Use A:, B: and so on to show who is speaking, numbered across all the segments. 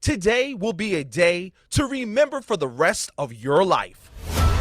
A: Today will be a day to remember for the rest of your life.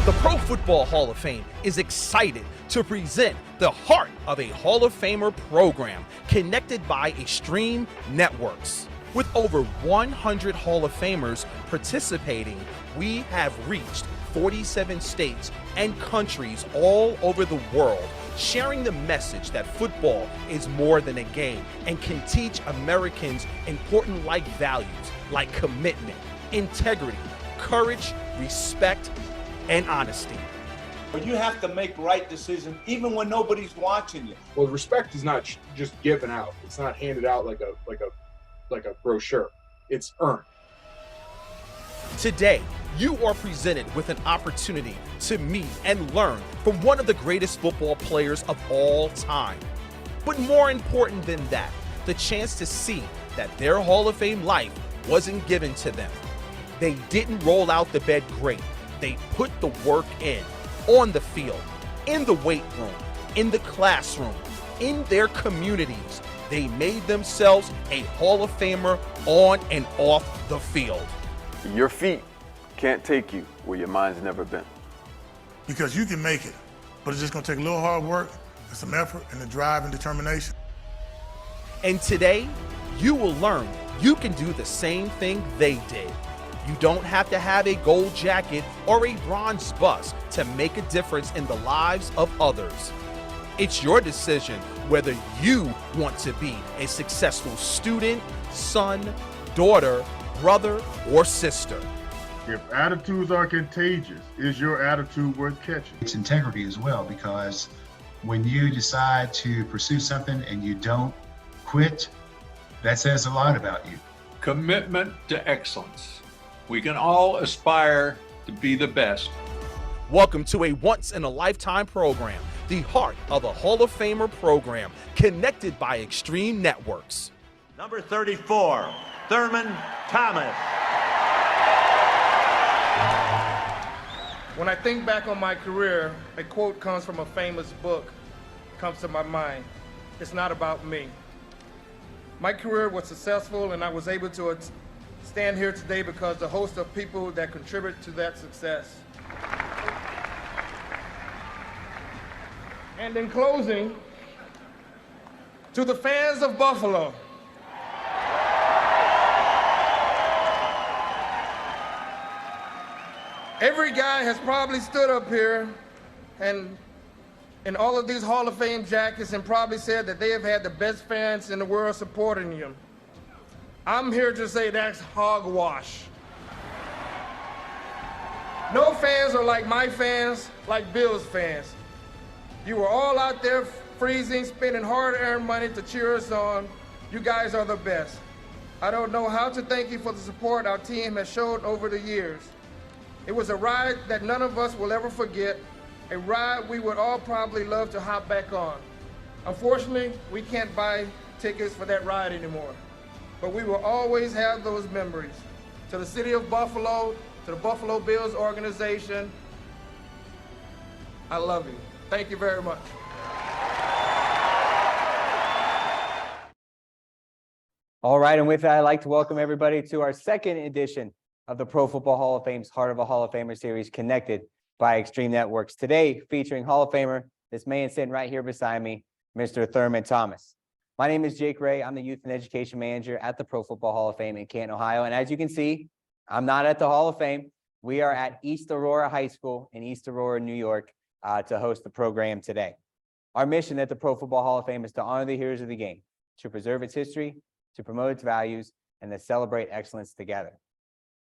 A: The Pro Football Hall of Fame is excited to present the heart of a Hall of Famer program connected by Extreme Networks. With over 100 Hall of Famers participating, we have reached 47 states and countries all over the world, sharing the message that football is more than a game and can teach Americans important life values like commitment, integrity, courage, respect, and honesty.
B: But you have to make right decisions even when nobody's watching you.
C: Well, respect is not just given out. It's not handed out like a brochure. It's earned.
A: Today, you are presented with an opportunity to meet and learn from one of the greatest football players of all time. But more important than that, the chance to see that their Hall of Fame life wasn't given to them. They didn't roll out the bed great. They put the work in, on the field, in the weight room, in the classroom, in their communities. They made themselves a Hall of Famer on and off the field.
D: Your feet can't take you where your mind's never been.
E: Because you can make it, but it's just gonna take a little hard work and some effort and the drive and determination.
A: And today, you will learn you can do the same thing they did. You don't have to have a gold jacket or a bronze bust to make a difference in the lives of others. It's your decision whether you want to be a successful student, son, daughter, brother, or sister.
F: If attitudes are contagious, is your attitude worth catching?
G: It's integrity as well, because when you decide to pursue something and you don't quit, that says a lot about you.
H: Commitment to excellence. We can all aspire to be the best.
A: Welcome to a once-in-a-lifetime program, the heart of a Hall of Famer program, connected by Extreme Networks.
B: Number 34, Thurman Thomas.
I: When I think back on my career, a quote comes from a famous book, comes to my mind. It's not about me. My career was successful, and I was able to stand here today because the host of people that contribute to that success. And in closing, to the fans of Buffalo, every guy has probably stood up here and in all of these Hall of Fame jackets and probably said that they have had the best fans in the world supporting them. I'm here to say that's hogwash. No fans are like my fans, like Bill's fans. You were all out there freezing, spending hard-earned money to cheer us on. You guys are the best. I don't know how to thank you for the support our team has showed over the years. It was a ride that none of us will ever forget, a ride we would all probably love to hop back on. Unfortunately, we can't buy tickets for that ride anymore, but we will always have those memories. To the city of Buffalo, to the Buffalo Bills organization, I love you. Thank you very much.
J: All right, and with that, I'd like to welcome everybody to our second edition of the Pro Football Hall of Fame's Heart of a Hall of Famer series, connected by Extreme Networks. Today, featuring Hall of Famer, this man sitting right here beside me, Mr. Thurman Thomas. My name is Jake Ray. I'm the Youth and Education Manager at the Pro Football Hall of Fame in Canton, Ohio. And as you can see, I'm not at the Hall of Fame. We are at East Aurora High School in East Aurora, New York, to host the program today. Our mission at the Pro Football Hall of Fame is to honor the heroes of the game, to preserve its history, to promote its values, and to celebrate excellence together.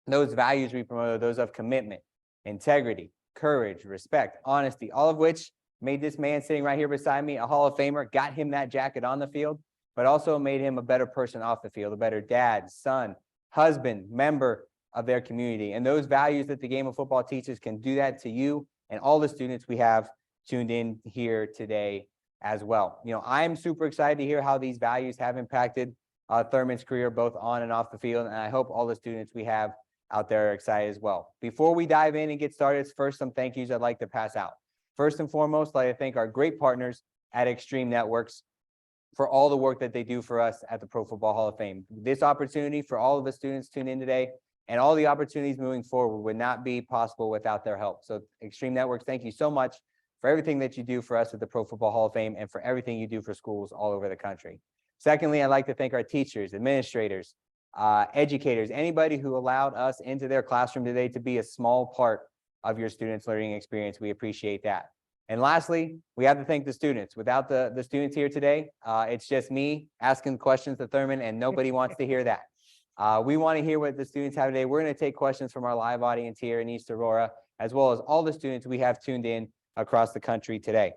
J: Those values we promote are those of commitment, integrity, courage, respect, honesty, all of which made this man sitting right here beside me a Hall of Famer, got him that jacket on the field, but also made him a better person off the field, a better dad, son, husband, member of their community. And those values that the game of football teaches can do that to you and all the students we have tuned in here today as well. You know, I'm super excited to hear how these values have impacted Thurman's career, both on and off the field. And I hope all the students we have out there are excited as well. Before we dive in and get started, first, some thank yous I'd like to pass out. First and foremost, I'd like to thank our great partners at Extreme Networks. for all the work that they do for us at the Pro Football Hall of Fame. This opportunity for all of the students tuned in today and all the opportunities moving forward would not be possible without their help. So Extreme Networks, thank you so much for everything that you do for us at the Pro Football Hall of Fame and for everything you do for schools all over the country. Secondly, I'd like to thank our teachers, administrators, educators, anybody who allowed us into their classroom today to be a small part of your students' learning experience. We appreciate that. And lastly, we have to thank the students. Without the students here today, it's just me asking questions to Thurman, and nobody wants to hear that. We want to hear what the students have today. We're going to take questions from our live audience here in East Aurora, as well as all the students we have tuned in across the country today.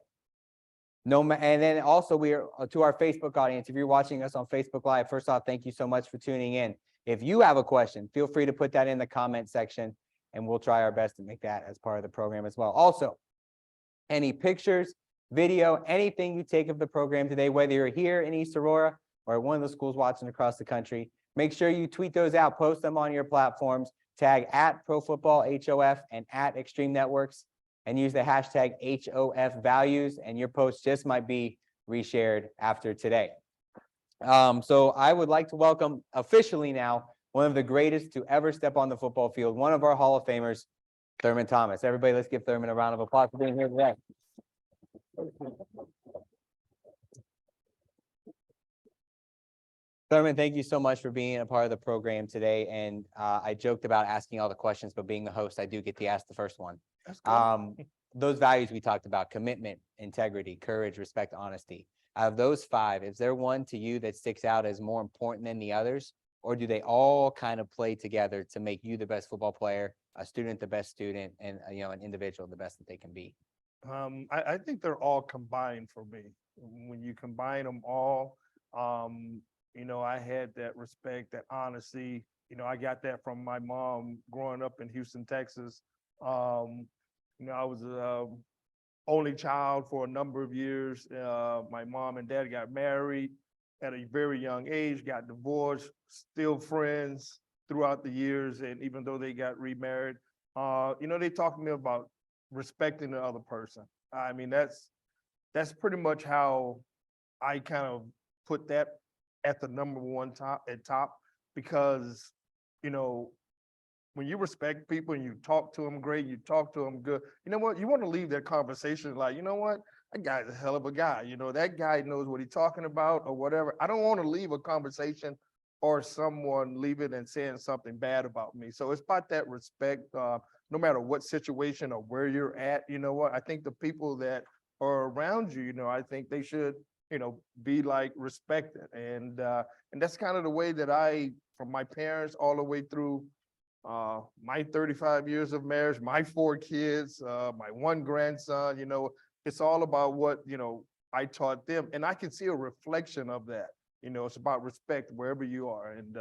J: And then also we are to our Facebook audience. If you're watching us on Facebook Live, first off, thank you so much for tuning in. If you have a question, feel free to put that in the comment section, and we'll try our best to make that as part of the program as well. Also, any pictures, video, anything you take of the program today, whether you're here in East Aurora or at one of the schools watching across the country, make sure you tweet those out, post them on your platforms, tag at ProFootballHOF and at Extreme Networks, and use the hashtag HOFvalues, and your post just might be reshared after today. So I would like to welcome officially now one of the greatest to ever step on the football field, one of our Hall of Famers, Thurman Thomas. Everybody, let's give Thurman a round of applause for being here today. Thurman, thank you so much for being a part of the program today. And I joked about asking all the questions, but being the host, I do get to ask the first one. Those values we talked about: commitment, integrity, courage, respect, honesty. Out of those five, is there one to you that sticks out as more important than the others? Or do they all kind of play together to make you the best football player, a student the best student, and an individual the best that they can be?
K: I think they're all combined for me. When you combine them all, I had that respect, that honesty. I got that from my mom growing up in Houston, Texas. I was only child for a number of years. My mom and dad got married at a very young age, got divorced, still friends throughout the years. And even though they got remarried, they talked to me about respecting the other person. I mean, that's pretty much how I kind of put that at the number one top, because, when you respect people and you talk to them great, you talk to them good, you know what, you want to leave that conversation like, you know what, that guy's a hell of a guy. That guy knows what he's talking about or whatever. I don't want to leave a conversation or someone leave it and saying something bad about me. So it's about that respect, no matter what situation or where you're at. I think the people that are around you, I think they should, be like respected. And that's kind of the way that from my parents all the way through my 35 years of marriage, my 4 kids, my 1 grandson, it's all about what, I taught them. And I can see a reflection of that. It's about respect wherever you are. And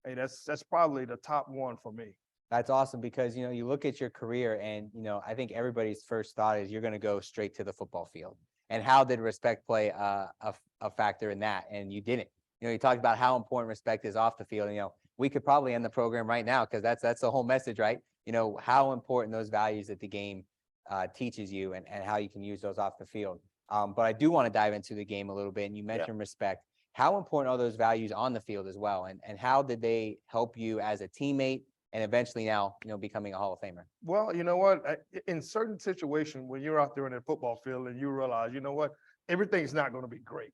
K: hey, that's probably the top one for me.
J: That's awesome, because, you look at your career and, I think everybody's first thought is you're going to go straight to the football field. And how did respect play a factor in that? And you didn't. You talked about how important respect is off the field. We could probably end the program right now, because that's the whole message, right? How important those values that the game teaches you and how you can use those off the field. But I do want to dive into the game a little bit. And you mentioned respect. How important are those values on the field as well? And how did they help you as a teammate and eventually now, becoming a Hall of Famer?
K: Well, you know what? In certain situations, when you're out there in the football field and you realize, everything's not going to be great.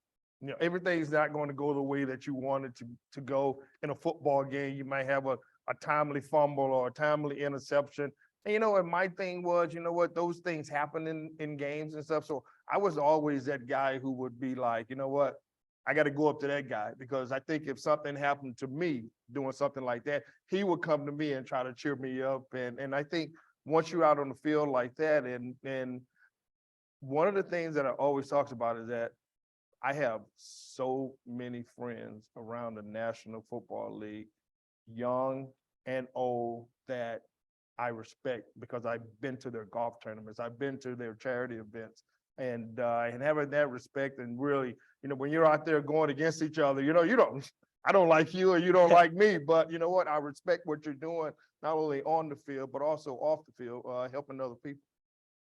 K: Everything's not going to go the way that you want it to go in a football game. You might have a timely fumble or a timely interception. And, and my thing was, those things happen in games and stuff. So I was always that guy who would be like, I got to go up to that guy, because I think if something happened to me doing something like that, he would come to me and try to cheer me up. And I think once you're out on the field like that, and one of the things that I always talks about is that I have so many friends around the National Football League, young and old, that I respect, because I've been to their golf tournaments, I've been to their charity events, and having that respect. And really, when you're out there going against each other, I don't like you or you don't like me, but you know what? I respect what you're doing, not only on the field, but also off the field, helping other people.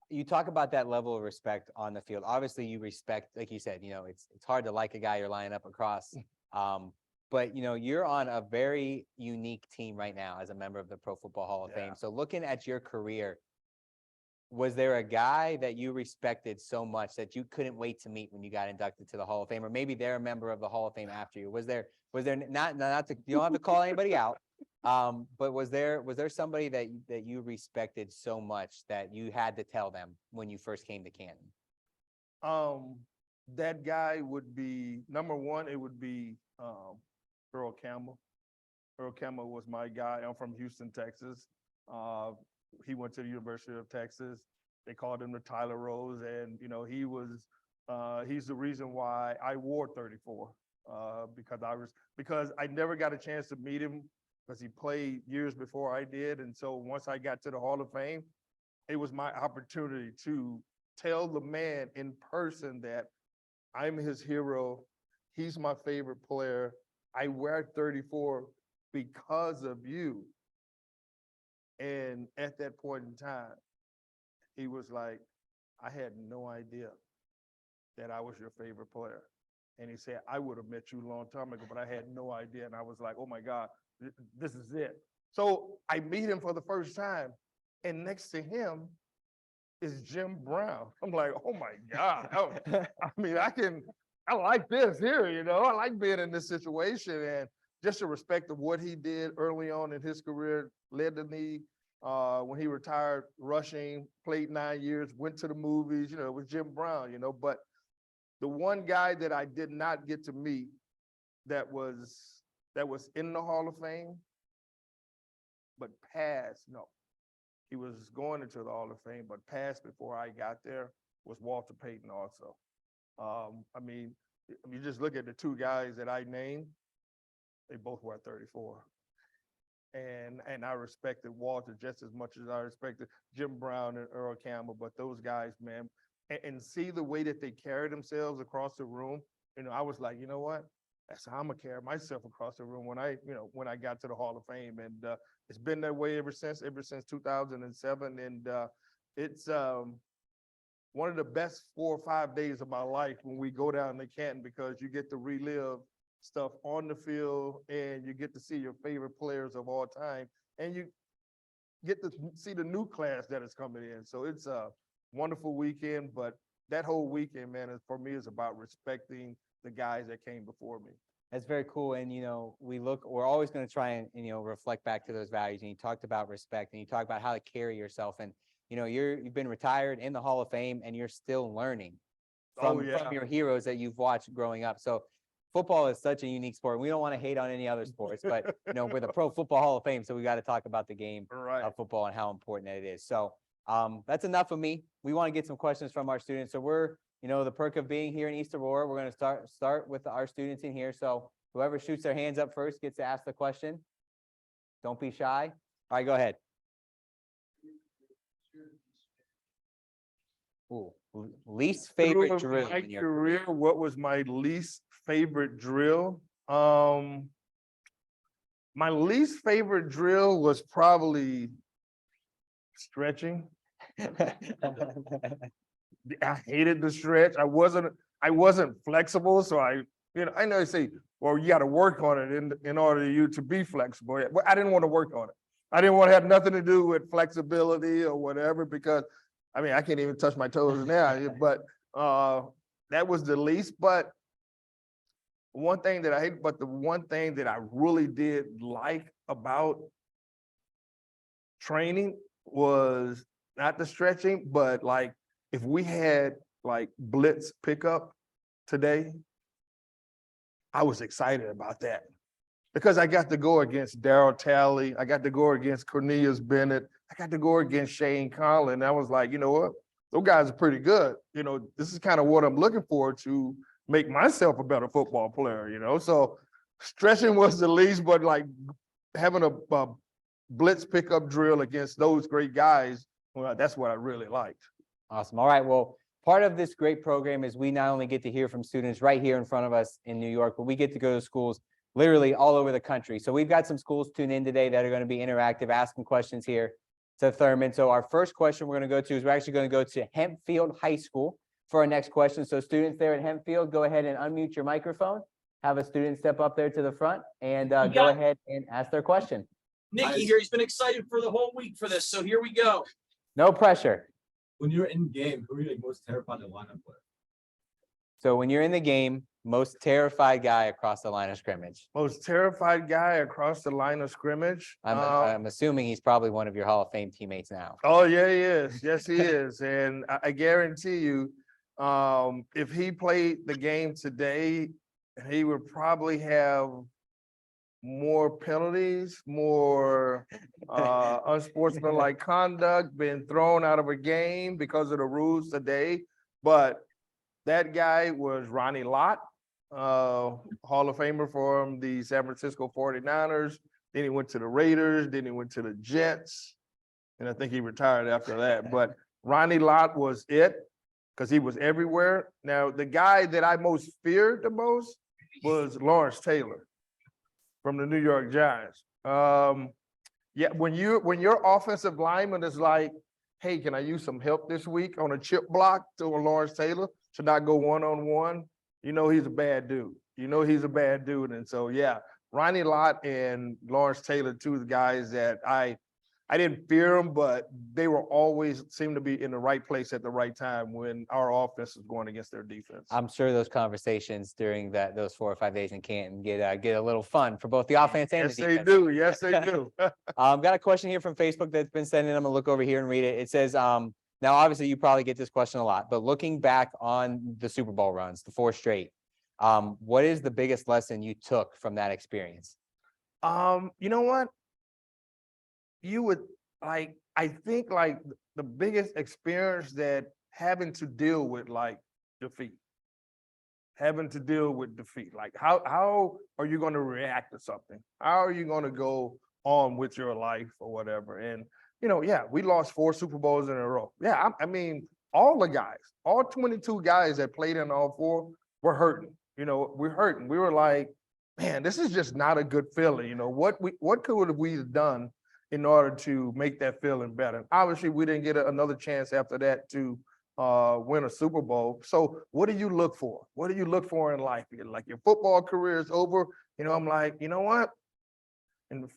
J: you talk about that level of respect on the field. Obviously, you respect, like you said, it's hard to like a guy you're lining up across. But you're on a very unique team right now as a member of the Pro Football Hall of Fame. So looking at your career, was there a guy that you respected so much that you couldn't wait to meet when you got inducted to the Hall of Fame, or maybe they're a member of the Hall of Fame after you? Was there not to, you don't have to call anybody out, but was there somebody that you respected so much that you had to tell them when you first came to Canton?
K: That guy would be number one. It would be Earl Campbell. Earl Campbell was my guy. I'm from Houston, Texas. He went to the University of Texas. They called him the Tyler Rose, and he's the reason why I wore 34 because I never got a chance to meet him because he played years before I did, and so once I got to the Hall of Fame, it was my opportunity to tell the man in person that I'm his hero. He's my favorite player. I wear 34 because of you. And at that point in time, he was like, I had no idea that I was your favorite player. And he said, I would have met you a long time ago, but I had no idea. And I was like, oh my God, this is it. So I meet him for the first time. And next to him is Jim Brown. I'm like, oh my God. I like this here, I like being in this situation. And just the respect of what he did early on in his career, led the league when he retired rushing, played 9 years, went to the movies, it was Jim Brown, but the one guy that I did not get to meet that was in the Hall of Fame, but passed, no. He was going into the Hall of Fame, but passed before I got there, was Walter Payton also. You just look at the two guys that I named, they both were 34. And I respected Walter just as much as I respected Jim Brown and Earl Campbell, but those guys, man, and see the way that they carry themselves across the room, I was like, you know what? That's how I'm gonna carry myself across the room when I got to the Hall of Fame. And it's been that way ever since 2007. And it's one of the best 4 or 5 days of my life when we go down to Canton, because you get to relive stuff on the field and you get to see your favorite players of all time, and you get to see the new class that is coming in. So it's a wonderful weekend, but that whole weekend, man, for me is about respecting the guys that came before me.
J: That's very cool. And, we're always going to try and, reflect back to those values. And you talked about respect, and you talked about how to carry yourself. And, you've been retired in the Hall of Fame, and you're still learning from your heroes that you've watched growing up. So football is such a unique sport. We don't want to hate on any other sports, but, we're the Pro Football Hall of Fame. So we got to talk about the game of football and how important it is. So that's enough of me. We want to get some questions from our students. So we're, the perk of being here in East Aurora, we're going to start with our students in here. So whoever shoots their hands up first gets to ask the question. Don't be shy. All right, go ahead. Ooh, least favorite drill.
K: My career, what was my least favorite drill? My least favorite drill was probably stretching. I hated the stretch. I wasn't flexible, so I know they say, well, you got to work on it in order for you to be flexible. But I didn't want to work on it. I didn't want to have nothing to do with flexibility or whatever, because I can't even touch my toes now. But that was the least. But one thing that I hate, but the one thing that I really did like about training was not the stretching, but like if we had like blitz pickup today, I was excited about that because I got to go against Darryl Talley. I got to go against Cornelius Bennett. I got to go against Shane Conlon. I was like, you know what? Those guys are pretty good. This is kind of what I'm looking for to make myself a better football player, So stretching was the least, but like having a blitz pickup drill against those great guys, well, that's what I really liked.
J: Awesome. All right. Well, part of this great program is we not only get to hear from students right here in front of us in New York, but we get to go to schools literally all over the country. So we've got some schools tuned in today that are going to be interactive, asking questions here. to Thurman. So our first question we're going to go to is we're actually going to go to Hempfield High School for our next question. So students there at Hempfield, go ahead and unmute your microphone. Have a student step up there to the front and go ahead and ask their question.
L: Nicky here, he's been excited for the whole week for this, so here we go.
J: No pressure.
M: When you're in game, who are you most terrified to line up with?
J: So when you're in the game, most terrified guy across the line of scrimmage.
K: Most terrified guy across the line of scrimmage.
J: I'm assuming he's probably one of your Hall of Fame teammates now.
K: Oh, yeah, he is. Yes, he is. And I guarantee you, if he played the game today, he would probably have more penalties, more unsportsmanlike conduct, been thrown out of a game because of the rules today. But that guy was Ronnie Lott, Hall of Famer from the San Francisco 49ers. Then he went to the Raiders, then he went to the Jets, and I think he retired after that. But Ronnie Lott was it, because he was everywhere. Now, the guy that I most feared the most was Lawrence Taylor from the New York Giants. Yeah, when your offensive lineman is like, hey, can I use some help this week on a chip block to a Lawrence Taylor to not go one-on-one, you know he's a bad dude. You know he's a bad dude. And so, yeah, Ronnie Lott and Lawrence Taylor, two of the guys that I didn't fear them, but they were always seemed to be in the right place at the right time when our offense was going against their defense.
J: I'm sure those conversations during those 4 or 5 days in Canton get a little fun for both the offense and the defense.
K: Yes, they do. Yes, they do.
J: Got a question here from Facebook that's been sent in. I'm gonna look over here and read it. It says, now obviously you probably get this question a lot, but looking back on the Super Bowl runs, the 4 straight, what is the biggest lesson you took from that experience?
K: You know what? You would I think the biggest experience that having to deal with defeat. Like how are you going to react to something? How are you going to go on with your life or whatever? And yeah, we lost 4 Super Bowls in a row. Yeah, I mean, all the guys, all 22 guys that played in all 4 were hurting. We're hurting. We were like, man, this is just not a good feeling. What could we have done in order to make that feeling better? Obviously, we didn't get another chance after that to win a Super Bowl. So what do you look for? What do you look for in life? Like your football career is over. I'm like, you know what? In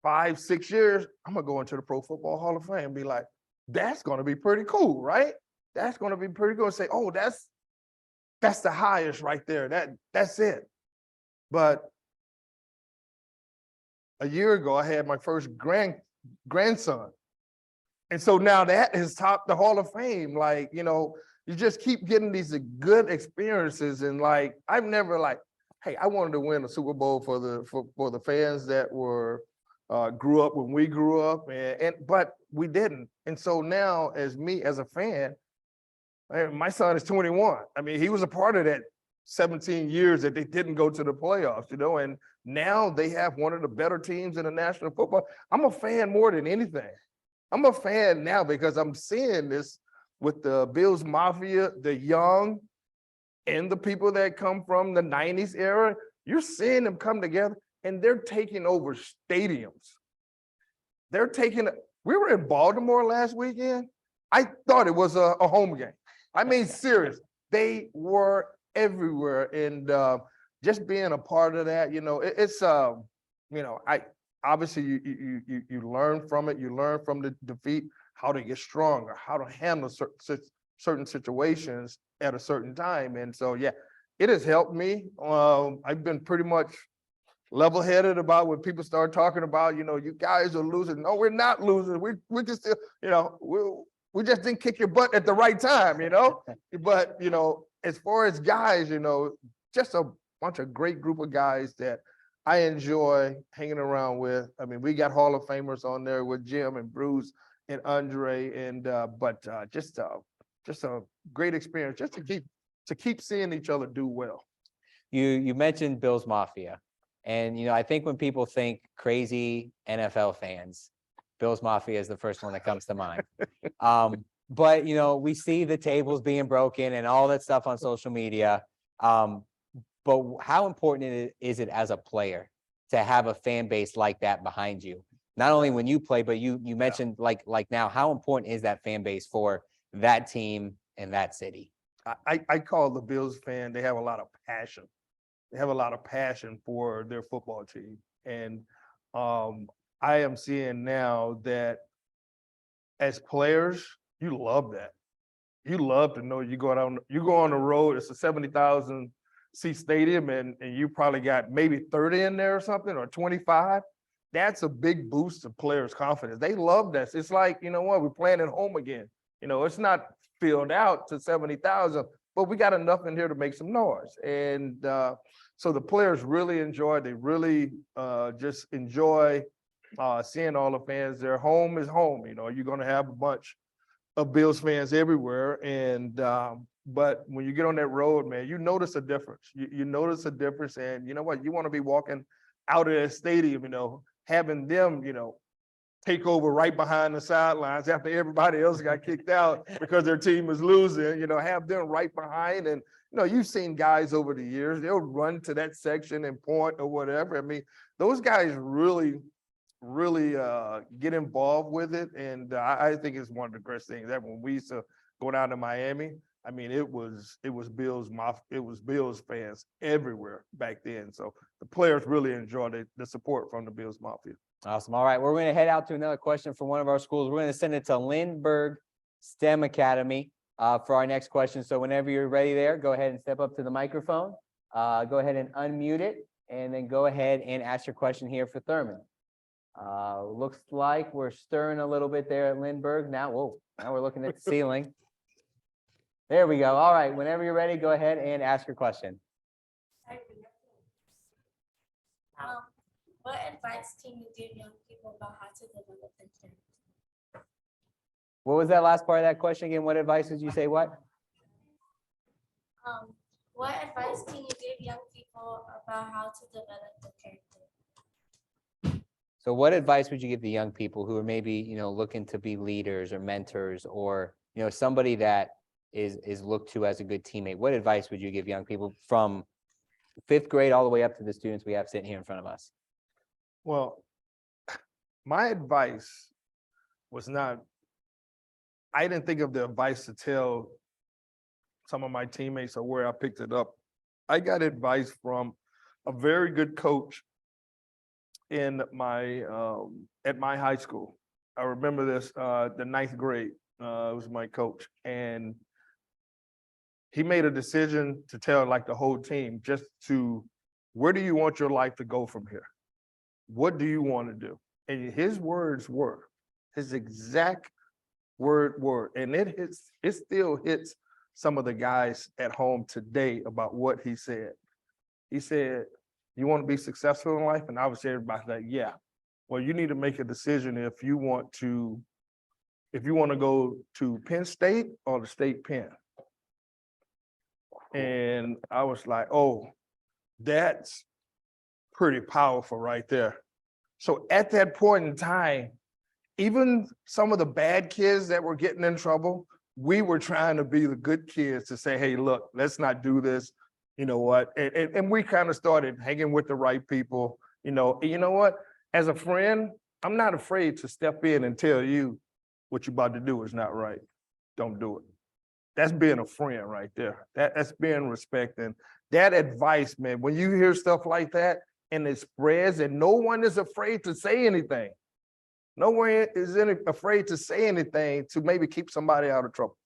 K: 5, 6 years, I'm going to go into the Pro Football Hall of Fame and be like, that's going to be pretty cool, right? That's going to be pretty cool. And say, oh, that's the highest right there. That's it. But a year ago, I had my first grandson. And so now that has topped the Hall of Fame. You just keep getting these good experiences. And I've never hey, I wanted to win a Super Bowl for the fans that were grew up when we grew up, but we didn't. And so now as a fan, my son is 21. I mean, he was a part of that 17 years that they didn't go to the playoffs, and now they have one of the better teams in the National Football. I'm a fan more than anything. I'm a fan now because I'm seeing this with the Bills Mafia, the young, and the people that come from the 90s era. You're seeing them come together, and they're taking over stadiums. We were in Baltimore last weekend. I thought it was a home game. I mean, serious. They were everywhere, and just being a part of that, it's obviously you learn from it. You learn from the defeat how to get stronger, how to handle certain situations at a certain time, and so yeah, it has helped me. I've been pretty much level-headed about when people start talking about, you guys are losing. No, we're not losing. We just still, we just didn't kick your butt at the right time, But as far as guys, just a bunch of great group of guys that I enjoy hanging around with. I mean, we got Hall of Famers on there with Jim and Bruce and Andre, and just a great experience just to keep seeing each other do well.
J: You mentioned Bills Mafia, and I think when people think crazy NFL fans, Bills Mafia is the first one that comes to mind. But we see the tables being broken and all that stuff on social media. But how important is it as a player to have a fan base like that behind you? not only when you play, but you mentioned like now, how important is that fan base for that team and that city?
K: I call the Bills fan, they have a lot of passion. They have a lot of passion for their football team. And I am seeing now that as players, you love that. You love to know you go on the road, it's a 70,000 seat stadium and you probably got maybe 30 in there or something, or 25. That's a big boost to players' confidence. They love that. It's like, you know what, we're playing at home again. You know, it's not filled out to 70,000, but we got enough in here to make some noise. And so the players really enjoy, they really just enjoy seeing all the fans. Their home is home. You know, you're going to have a bunch of Bills fans everywhere. And but when you get on that road, man, you notice a difference. You notice a difference. And you know what? You want to be walking out of that stadium, you know, having them, you know, take over right behind the sidelines after everybody else got kicked out because their team was losing, you know, have them right behind. And, you know, you've seen guys over the years, they'll run to that section and point or whatever. I mean, those guys really get involved with it. And I think it's one of the greatest things that when we used to go down to Miami, I mean, it was Bills fans everywhere back then. So the players really enjoyed the support from the Bills Mafia.
J: Awesome. All right, we're going to head out to another question from one of our schools. We're going to send it to Lindbergh STEM Academy for our next question. So whenever you're ready there, go ahead and step up to the microphone. Go ahead and unmute it, and then go ahead and ask your question here for Thurman. Looks like we're stirring a little bit there at Lindbergh. Now we're looking at the ceiling. There we go. All right, whenever you're ready, go ahead and ask your question.
N: What advice can you give young people about how to develop their character?
J: What was that last part of that question again? What advice did you say? What?
N: What advice can you give young people about how to develop their character?
J: So what advice would you give the young people who are maybe, you know, looking to be leaders or mentors, or, you know, somebody that is looked to as a good teammate? What advice would you give young people from 5th grade all the way up to the students we have sitting here in front of us?
K: Well, my advice was not, I didn't think of the advice to tell some of my teammates or where I picked it up. I got advice from a very good coach in my at my high school. I remember this, the 9th grade, was my coach, and he made a decision to tell like the whole team just to, where do you want your life to go from here? What do you want to do? And his words were, his exact word, and it still hits some of the guys at home today about what he said. He said, you want to be successful in life? And obviously everybody's like, yeah. Well, you need to make a decision if you want to go to Penn State or the state pen. And I was like, oh, that's pretty powerful right there. So at that point in time, even some of the bad kids that were getting in trouble, we were trying to be the good kids to say, hey, look, let's not do this. You know what? And we kind of started hanging with the right people. You know what? As a friend, I'm not afraid to step in and tell you what you're about to do is not right. Don't do it. That's being a friend right there. That's being respect. And that advice, man, when you hear stuff like that and it spreads and no one is afraid to say anything. No one is afraid to say anything to maybe keep somebody out of trouble.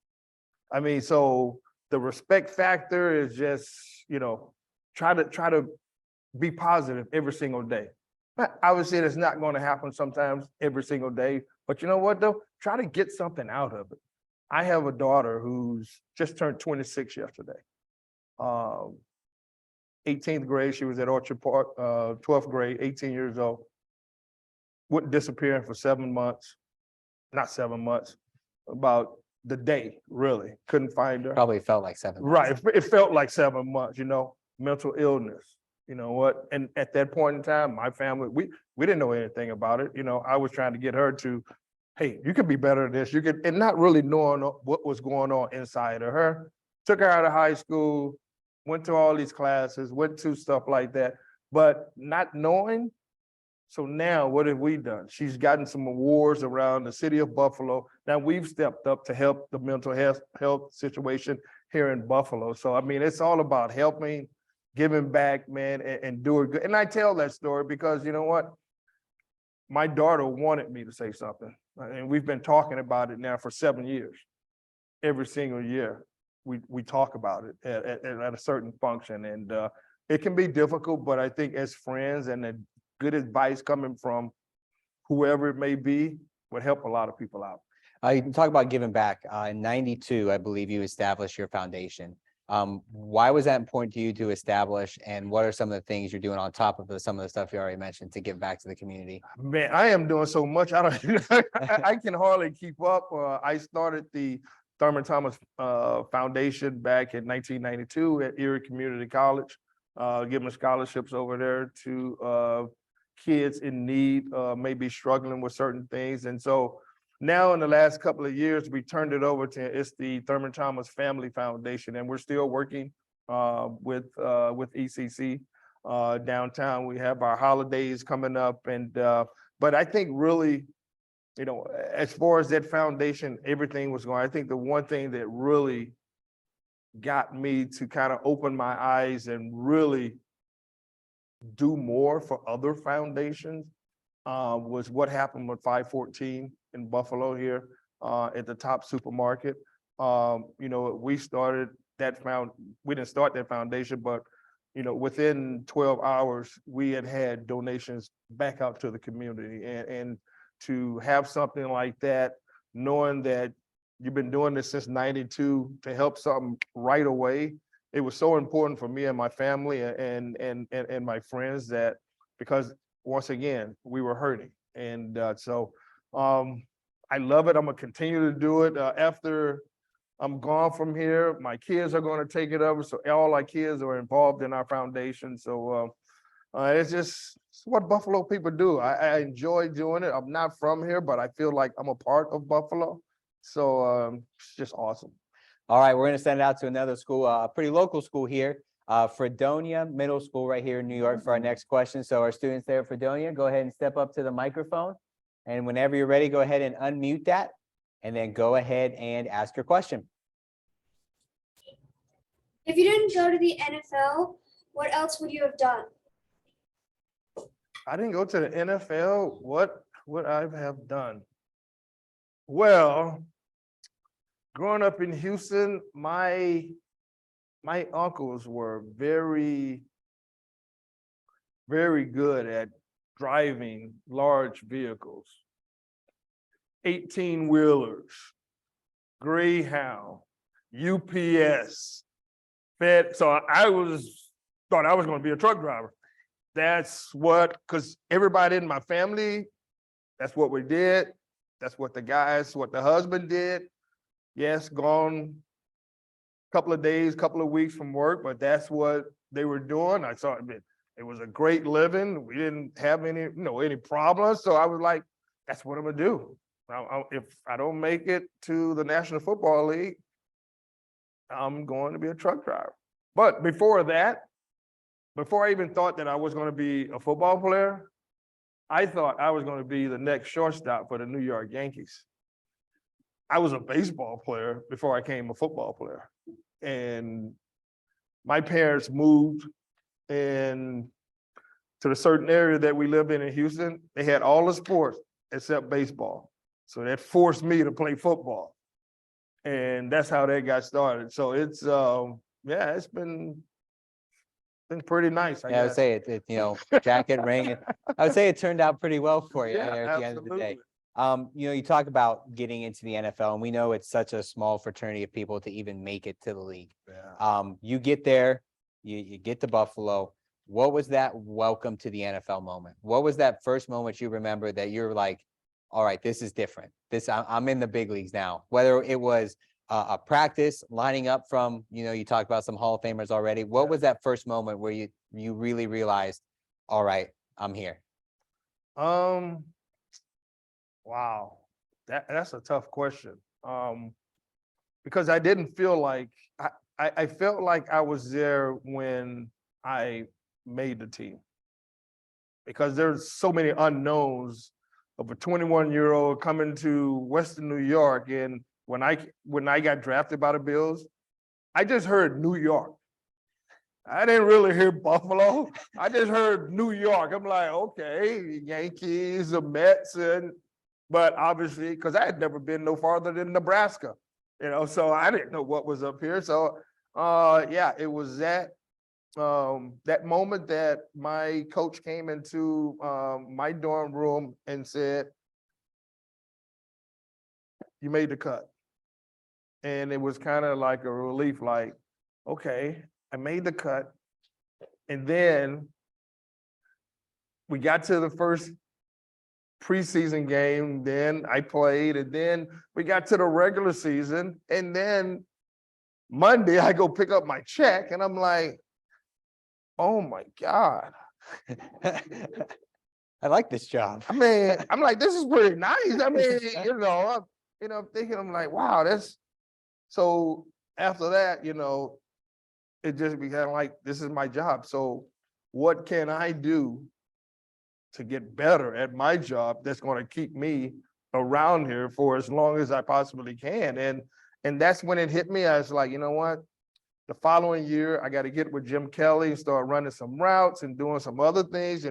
K: I mean, so the respect factor is just, you know, try to be positive every single day. Obviously, it's not going to happen sometimes every single day, but you know what though? Try to get something out of it. I have a daughter who's just turned 26 yesterday. 18th grade, she was at Orchard Park, 12th grade, 18 years old. Went disappearing for 7 months, not 7 months, about the day, really. Couldn't find her.
J: Probably felt like 7 months.
K: Right, it felt like 7 months, you know, mental illness, you know what? And at that point in time, my family, we didn't know anything about it. You know, I was trying to get her to, hey, you could be better at this. You could, and not really knowing what was going on inside of her. Took her out of high school, went to all these classes, went to stuff like that, but not knowing, So now what have we done? She's gotten some awards around the city of Buffalo. Now we've stepped up to help the mental health situation here in Buffalo. So, I mean, it's all about helping, giving back, man, and doing good. And I tell that story because you know what? My daughter wanted me to say something. And we've been talking about it now for 7 years. Every single year, we talk about it at a certain function. And it can be difficult, but I think as friends and the good advice coming from whoever it may be would help a lot of people out.
J: You can talk about giving back. In '92, I believe you established your foundation. Why was that important to you to establish, and what are some of the things you're doing on top of some of the stuff you already mentioned to give back to the community?
K: Man, I am doing so much. I don't. I can hardly keep up. I started the Thurman Thomas Foundation back in 1992 at Erie Community College, giving scholarships over there to kids in need, maybe struggling with certain things. And so now in the last couple of years, we turned it over to, it's the Thurman Thomas Family Foundation, and we're still working with ECC downtown. We have our holidays coming up, and but I think really, you know, as far as that foundation, everything was going. I think the one thing that really got me to kind of open my eyes and really do more for other foundations was what happened with 514 in Buffalo here at the Top Supermarket. You know, we started that we didn't start that foundation, but you know, within 12 hours, we had donations back out to the community, and to have something like that, knowing that you've been doing this since '92, to help something right away. It was so important for me and my family and my friends, that because once again, we were hurting. And so I love it. I'm gonna continue to do it. After I'm gone from here, my kids are gonna take it over. So all our kids are involved in our foundation. So it's what Buffalo people do. I enjoy doing it. I'm not from here, but I feel like I'm a part of Buffalo. So it's just awesome.
J: All right, we're going to send it out to another school, a pretty local school here, Fredonia Middle School right here in New York for our next question. So our students there at Fredonia, go ahead and step up to the microphone. And whenever you're ready, go ahead and unmute that, and then go ahead and ask your question.
N: If you didn't go to the NFL, what else would you have done?
K: I didn't go to the NFL. What would I have done? Well, growing up in Houston, my uncles were very, very good at driving large vehicles, 18-wheelers, Greyhound, UPS, Fed. So I thought I was going to be a truck driver. That's because everybody in my family, that's what we did. That's what the husband did. Yes, gone a couple of days, couple of weeks from work, but that's what they were doing. I thought it was a great living. We didn't have any problems. So I was like, that's what I'm gonna do. If I don't make it to the National Football League, I'm going to be a truck driver. But before that, before I even thought that I was going to be a football player, I thought I was going to be the next shortstop for the New York Yankees. I was a baseball player before I became a football player. And my parents moved to the certain area that we lived in Houston. They had all the sports except baseball. So that forced me to play football. And that's how that got started. So it's, it's been pretty nice.
J: I would say it, jacket, ring. I would say it turned out pretty well for you there at the end of the day. You talk about getting into the NFL, and we know it's such a small fraternity of people to even make it to the league.
K: Yeah.
J: You get there, you get to Buffalo. What was that welcome to the NFL moment? What was that first moment you remember that you're like, all right, this is different. I'm in the big leagues now. Whether it was a practice, lining up from, you talked about some Hall of Famers already. What was that first moment where you really realized, all right, I'm here?
K: Wow, that's a tough question. Because I didn't feel like I felt like I was there when I made the team. because there's so many unknowns of a 21-year-old coming to Western New York. And when I got drafted by the Bills, I just heard New York. I didn't really hear Buffalo. I just heard New York. I'm like, okay, Yankees, the Mets, but obviously, because I had never been no farther than Nebraska, so I didn't know what was up here. So, yeah, it was that moment that my coach came into my dorm room and said, "You made the cut," and it was kind of like a relief, like, okay, I made the cut. And then we got to the first preseason game, then I played, and then we got to the regular season, and then Monday I go pick up my check, and I'm like, oh my God.
J: I like this job.
K: I mean, I'm like, this is pretty nice. I mean, I'm thinking, I'm like, wow, that's so after that, it just became like, this is my job. So what can I do to get better at my job that's going to keep me around here for as long as I possibly can? And that's when it hit me. I was like, you know what? The following year, I got to get with Jim Kelly and start running some routes and doing some other things.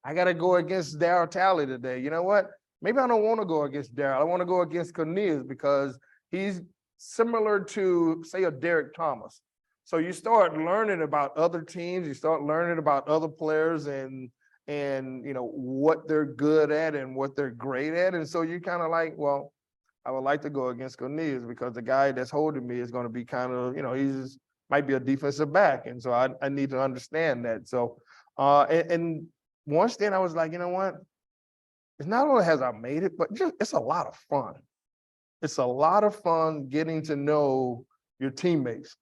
K: I got to go against Darryl Talley today. You know what? Maybe I don't want to go against Darryl. I want to go against Cornelius because he's similar to, say, a Derek Thomas. So you start learning about other teams, you start learning about other players and what they're good at and what they're great at. And so you kind of like, well, I would like to go against Cornelius because the guy that's holding me is going to be kind of, he's might be a defensive back. And so I need to understand that. So, and once then I was like, you know what? It's not only has I made it, but it's a lot of fun. It's a lot of fun getting to know your teammates.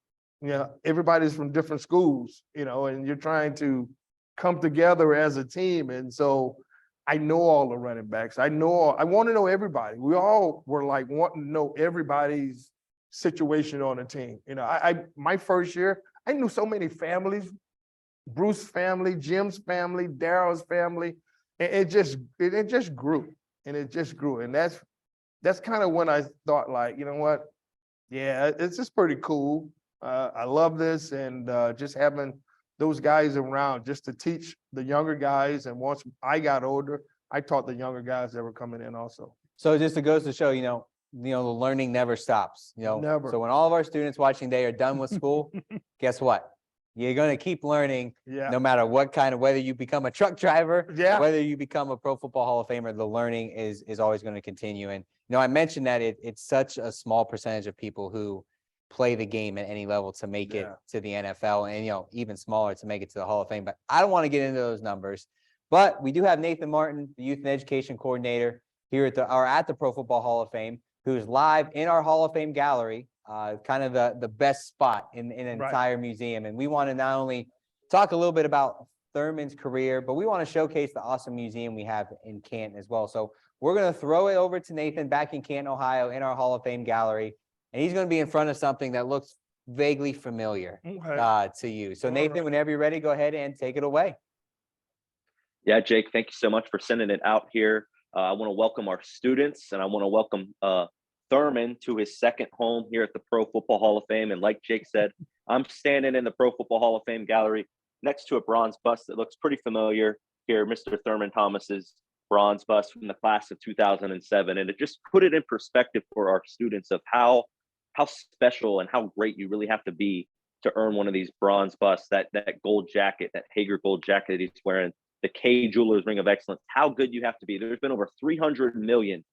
K: Everybody's from different schools, and you're trying to come together as a team. And so I know all the running backs. I want to know everybody. We all were like wanting to know everybody's situation on the team. My first year, I knew so many families, Bruce family, Jim's family, Daryl's family, and it just grew, and it just grew. And that's kind of when I thought, like, you know what? Yeah, it's just pretty cool. I love this, and just having those guys around just to teach the younger guys. And once I got older, I taught the younger guys that were coming in also.
J: So just it goes to show, the learning never stops.
K: Never.
J: So when all of our students watching today are done with school, guess what? You're going to keep learning, no matter what whether you become a truck driver, whether you become a Pro Football Hall of Famer, the learning is always going to continue. And, I mentioned that it's such a small percentage of people who play the game at any level to make it to the NFL, and, even smaller to make it to the Hall of Fame. But I don't want to get into those numbers. But we do have Nathan Martin, the Youth and Education Coordinator here at the Pro Football Hall of Fame, who's live in our Hall of Fame gallery, kind of the best spot in an entire museum. And we want to not only talk a little bit about Thurman's career, but we want to showcase the awesome museum we have in Canton as well. So we're going to throw it over to Nathan back in Canton, Ohio, in our Hall of Fame gallery. And he's going to be in front of something that looks vaguely familiar to you. So Nathan, whenever you're ready, go ahead and take it away.
O: Yeah, Jake, thank you so much for sending it out here. I want to welcome our students, and I want to welcome Thurman to his second home here at the Pro Football Hall of Fame. And like Jake said, I'm standing in the Pro Football Hall of Fame gallery next to a bronze bust that looks pretty familiar here, Mr. Thurman Thomas's bronze bust from the class of 2007. And it just put it in perspective for our students of how special and how great you really have to be to earn one of these bronze busts, that gold jacket, that Hager gold jacket that he's wearing, the K Jewelers Ring of Excellence, how good you have to be. There's been over 300 million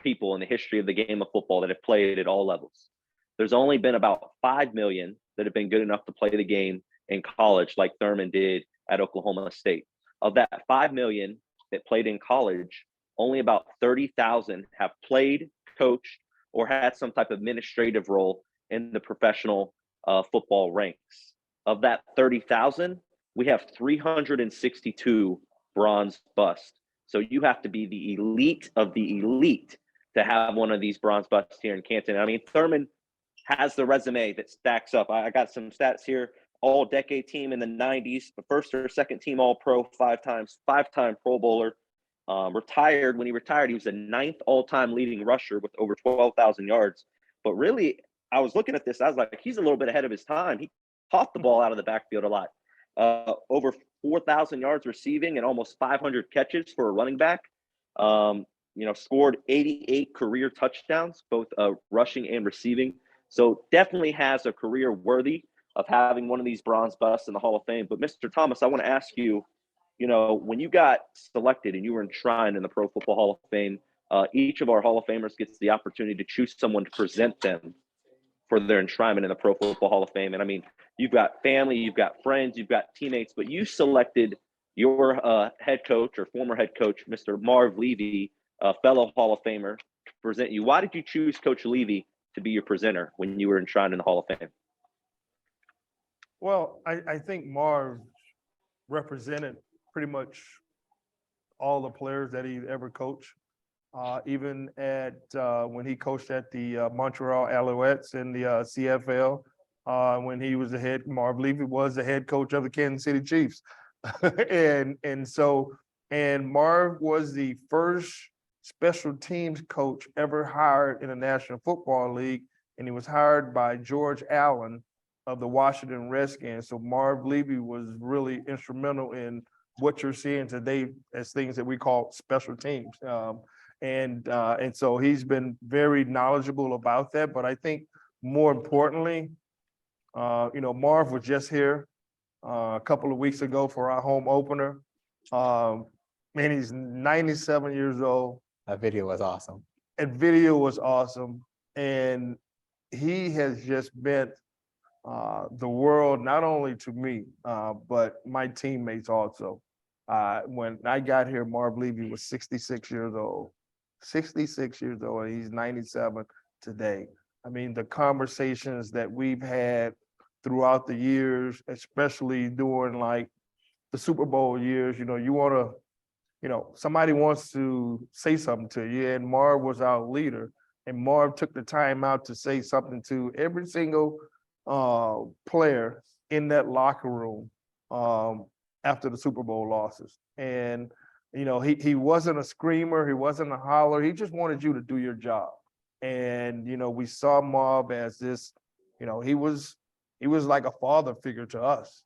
O: people in the history of the game of football that have played at all levels. There's only been about 5 million that have been good enough to play the game in college like Thurman did at Oklahoma State. Of that 5 million that played in college, only about 30,000 have played, coached, or had some type of administrative role in the professional football ranks. Of that 30,000, we have 362 bronze busts. So you have to be the elite of the elite to have one of these bronze busts here in Canton. I mean, Thurman has the resume that stacks up. I got some stats here. all-decade team in the 90s, the first or second team All-Pro 5-time Pro Bowler. Retired. When he retired, he was the 9th all-time leading rusher with over 12,000 yards. But really, I was looking at this, I was like, he's a little bit ahead of his time. He caught the ball out of the backfield a lot. Over 4,000 yards receiving and almost 500 catches for a running back. Scored 88 career touchdowns, both rushing and receiving. So definitely has a career worthy of having one of these bronze busts in the Hall of Fame. But Mr. Thomas, I want to ask you, when you got selected and you were enshrined in the Pro Football Hall of Fame, each of our Hall of Famers gets the opportunity to choose someone to present them for their enshrinement in the Pro Football Hall of Fame. And I mean, you've got family, you've got friends, you've got teammates, but you selected your head coach or former head coach, Mr. Marv Levy, a fellow Hall of Famer, to present you. Why did you choose Coach Levy to be your presenter when you were enshrined in the Hall of Fame?
K: Well, I think Marv represented pretty much all the players that he ever coached. Even at when he coached at the Montreal Alouettes in the CFL, when he was Marv Levy was the head coach of the Kansas City Chiefs. and Marv was the first special teams coach ever hired in the National Football League, and he was hired by George Allen of the Washington Redskins. So Marv Levy was really instrumental in what you're seeing today as things that we call special teams. And so he's been very knowledgeable about that. But I think more importantly, Marv was just here a couple of weeks ago for our home opener. Man, he's 97 years old.
J: That video was awesome.
K: And he has just meant the world, not only to me, but my teammates also. When I got here, Marv Levy was 66 years old. 66 years old, and he's 97 today. I mean, the conversations that we've had throughout the years, especially during like the Super Bowl years, somebody wants to say something to you, and Marv was our leader, and Marv took the time out to say something to every single player in that locker room after the Super Bowl losses. And he wasn't a screamer, he wasn't a holler, he just wanted you to do your job. And we saw Marv as this, he was like a father figure to us,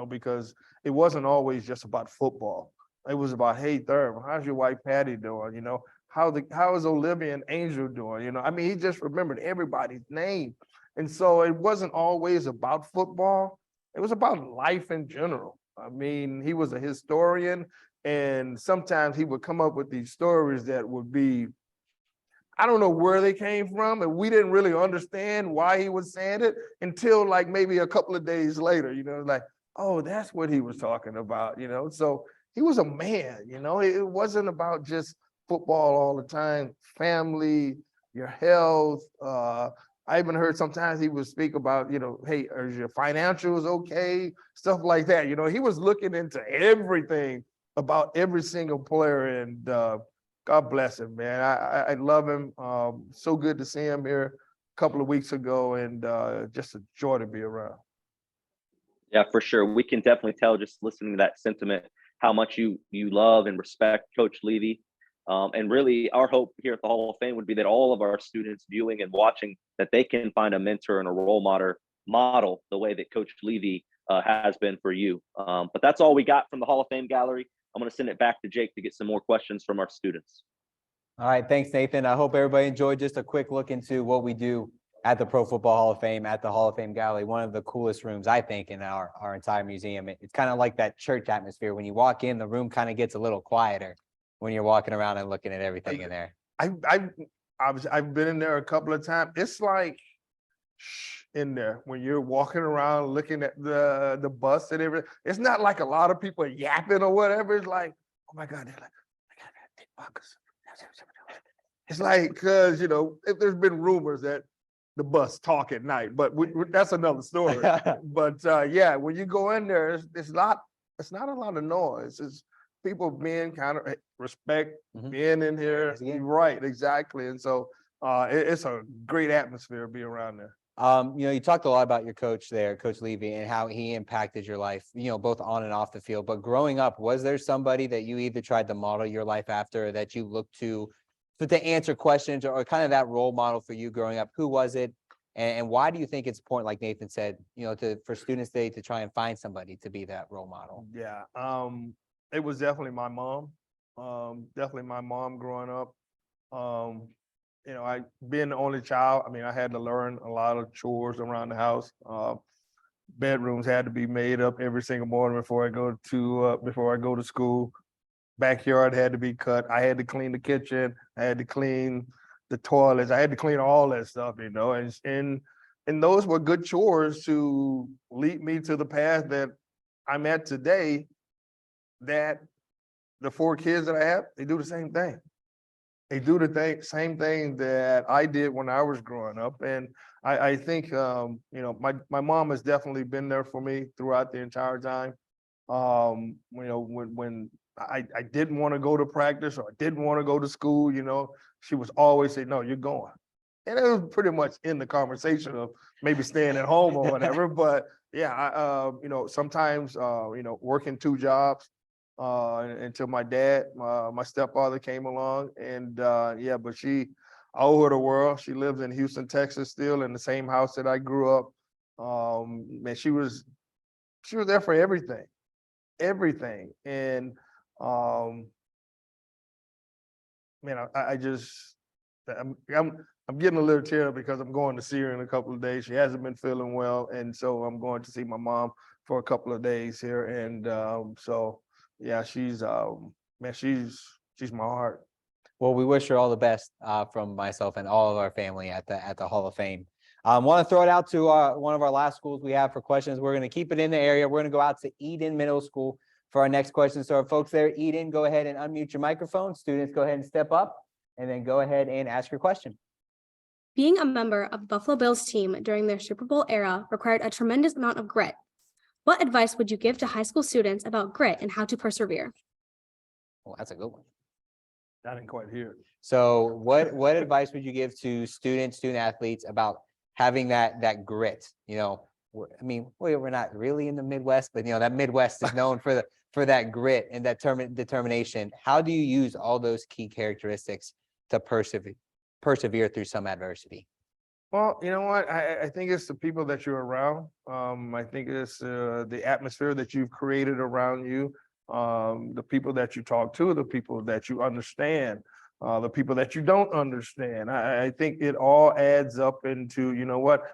K: because it wasn't always just about football. It was about, hey, Thurman, how's your wife Patty doing? How is Olivia and Angel doing? He just remembered everybody's name. And so it wasn't always about football. It was about life in general. He was a historian, and sometimes he would come up with these stories that would be, I don't know where they came from, and we didn't really understand why he was saying it until like maybe a couple of days later, like, oh, that's what he was talking about, So he was a man, it wasn't about just football all the time, family, your health. I even heard sometimes he would speak about, hey, are your financials okay? Stuff like that. He was looking into everything about every single player, and God bless him, man. I love him. So good to see him here a couple of weeks ago, and just a joy to be around.
O: Yeah, for sure. We can definitely tell just listening to that sentiment how much you love and respect Coach Levy. And really, our hope here at the Hall of Fame would be that all of our students viewing and watching, that they can find a mentor and a role model the way that Coach Levy has been for you. But that's all we got from the Hall of Fame gallery. I'm going to send it back to Jake to get some more questions from our students.
J: All right, thanks, Nathan. I hope everybody enjoyed just a quick look into what we do at the Pro Football Hall of Fame, at the Hall of Fame Gallery, one of the coolest rooms, I think, in our entire museum. It's kind of like that church atmosphere. When you walk in, the room kind of gets a little quieter when you're walking around and looking at everything in there.
K: I've been in there a couple of times. It's like in there when you're walking around looking at the bus and everything. It's not like a lot of people yapping or whatever. It's like, oh my God, they're like, I got big buckets. It's like, because if there's been rumors that the bus talk at night, but that's another story. But yeah, when you go in there, it's not a lot of noise. It's people being kind of respect being in here. Right, exactly. And so it's a great atmosphere to be around there.
J: You talked a lot about your coach there, Coach Levy, and how he impacted your life, both on and off the field. But growing up, was there somebody that you either tried to model your life after, or that you looked to answer questions, or kind of that role model for you growing up? Who was it? And why do you think it's important, like Nathan said, for students today to try and find somebody to be that role model?
K: Yeah, it was definitely my mom. Definitely my mom growing up. I being the only child, I mean, I had to learn a lot of chores around the house. Bedrooms had to be made up every single morning before I go to school. Backyard had to be cut. I had to clean the kitchen. I had to clean the toilets. I had to clean all that stuff, and those were good chores to lead me to the path that I'm at today. That the 4 kids that I have, they do the same thing. They do the same thing that I did when I was growing up. And I think, my mom has definitely been there for me throughout the entire time. When I didn't want to go to practice, or I didn't want to go to school, she was always saying, no, you're going. And it was pretty much in the conversation of maybe staying at home or whatever. But yeah, sometimes, working 2 jobs, until my stepfather came along, and but I owe her the world. She lives in Houston, Texas, still in the same house that I grew up. Man, she was there for everything, and man, I'm getting a little teary because I'm going to see her in a couple of days. She hasn't been feeling well, and so I'm going to see my mom for a couple of days here, and so. Yeah, she's my heart.
J: Well, we wish her all the best from myself and all of our family at the Hall of Fame. Want to throw it out to one of our last schools we have for questions. We're going to keep it in the area. We're going to go out to Eden Middle School for our next question. So our folks there, Eden, go ahead and unmute your microphone. Students, go ahead and step up, and then go ahead and ask your question.
P: Being a member of the Buffalo Bills team during their Super Bowl era required a tremendous amount of grit. What advice would you give to high school students about grit and how to persevere?
J: Well, that's a good one.
K: I didn't quite hear it.
J: So what advice would you give to student athletes about having that grit? We're not really in the Midwest, but that Midwest is known for that grit and that determination. How do you use all those key characteristics to persevere through some adversity?
K: Well, you know what? I think it's the people that you're around. I think it's the atmosphere that you've created around you, the people that you talk to, the people that you understand, the people that you don't understand. I think it all adds up into,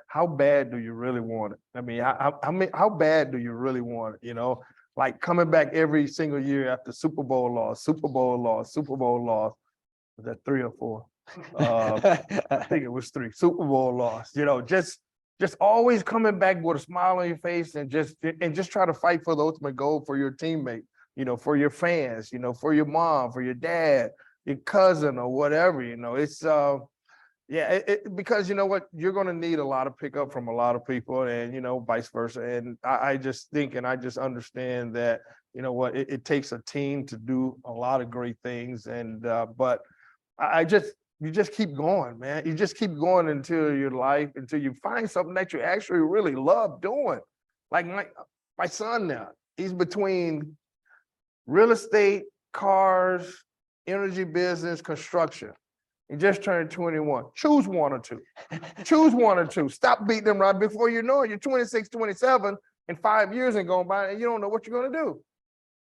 K: how bad do you really want it? I mean, how bad do you really want it? Like coming back every single year after Super Bowl loss. Was that 3 or 4? I think it was 3 Super Bowl loss. Just always coming back with a smile on your face and just try to fight for the ultimate goal for your teammate, for your fans, for your mom, for your dad, your cousin, or whatever. It's because you know what, you're going to need a lot of pickup from a lot of people, and vice versa. And I just think, and I just understand that it takes a team to do a lot of great things, and but you just keep going, man. You just keep going until you find something that you actually really love doing. Like my son now, he's between real estate, cars, energy business, construction. He just turned 21. Choose one or two. Choose one or two. Stop beating them right before you know it. You're 26, 27, and 5 years ain't going by, and you don't know what you're going to do.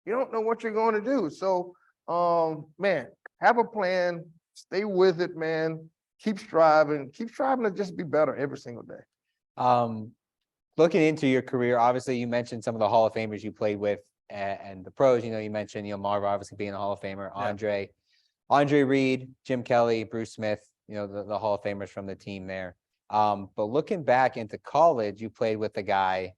K: You don't know what you're going to do. So, man, have a plan. Stay with it, man. Keep striving to just be better every single day.
J: Looking into your career, obviously you mentioned some of the Hall of Famers you played with and the pros. You mentioned Marv obviously being a Hall of Famer, Andre Reed, Jim Kelly, Bruce Smith, the Hall of Famers from the team there. But looking back into college, you played with a guy